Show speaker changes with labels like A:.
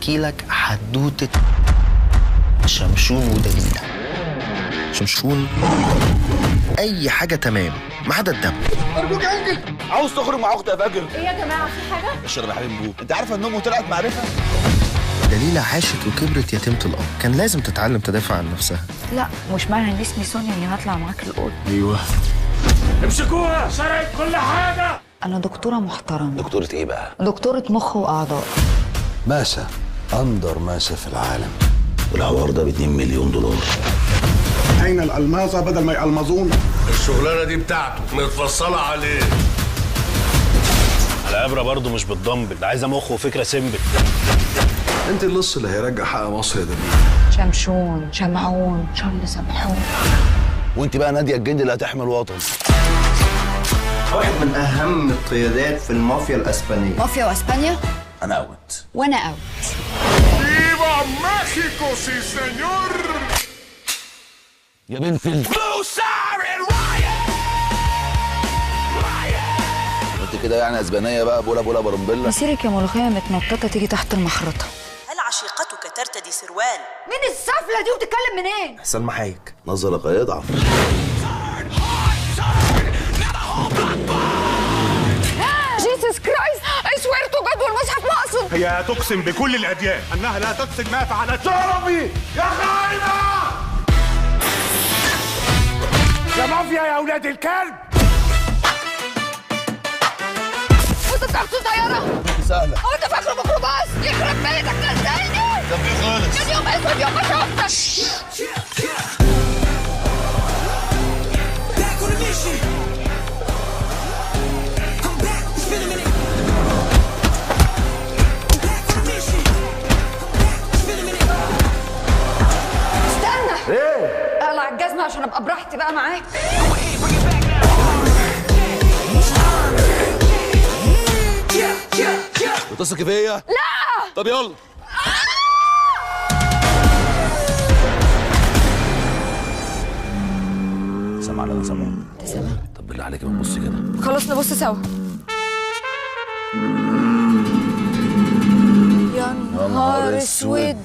A: هحكي لك حدوته شمشون ودليلة. شمشون اي حاجه تمام ما عدا الدم.
B: ارجوك انجل، عاوز تخرج مع اختي يا فاجر.
C: ايه يا جماعه في حاجه؟
B: اشرب يا حبيب بوك. انت عارفه ان امه طلعت معرفه؟
A: دليلة عاشت وكبرت يتيمة الاب، كان لازم تتعلم تدافع عن نفسها.
C: لا مش معنى ان اسمي سونيا اني هطلع معاك الاوضه.
B: ايوه
D: امسكوها، سرقت كل حاجه.
C: انا دكتوره محترمه.
B: دكتورة ايه بقى؟
C: دكتوره مخ واعضاء.
E: ماسة أندر ماسة في العالم.
B: والحوار ده ب2 مليون دولار.
F: أين الألماظة بدل ما يألمظون؟
D: الشغلانه دي بتاعته متفصله عليه.
G: العبره برضه مش بالدمبل، ده عايزه مخ وفكره سيمبل.
E: أنت اللص اللي هيرجع حق مصر يا دليل.
C: شمشون، شمعون، شل سمحون.
B: وانت بقى ناديه الجندي اللي هتحمي الوطن.
A: واحد من اهم القيادات في المافيا الاسبانيه.
C: مافيا واسبانيا؟
B: انا اوت.
C: وانا اوت.
D: فيفا مكسيكو سي سينيور.
B: يا بنت انت كده يعني اسبانيه بقى، بولا بولا برمبيلا.
C: مسيرك يا ملوخيه متنططه تيجي تحت المخرطه.
H: هل عشيقتك ترتدي سروال؟
C: مين السفله دي وبتتكلم منين؟
A: حسن محايك.
B: نظرك هيضعف.
C: جيسس كرايست اي سوير تو جاد والمصحف مقصد.
D: هي تقسم بكل الاديان انها لا تقصد ما فعلت شرفي يا خاينه يا مافيا يا اولاد الكلب.
C: وانت بتاخدوا طياره؟
B: سهله.
C: هو انت فاكره ميكروباص؟ يخرب بيتك نزلني.
B: ده في خالص.
C: كان يوم اسود يوم ما شفتك. استنى.
B: ايه؟
C: اقلع الجزمه عشان ابقى براحتي بقى معاك.
B: بتثقي فيا؟
C: لا.
B: طب يلا. سامع ولا انا سامع؟
C: انت سامع؟
B: طب بالله عليك ما تبصي كده.
C: خلاص نبص سوا. يا نهار اسود.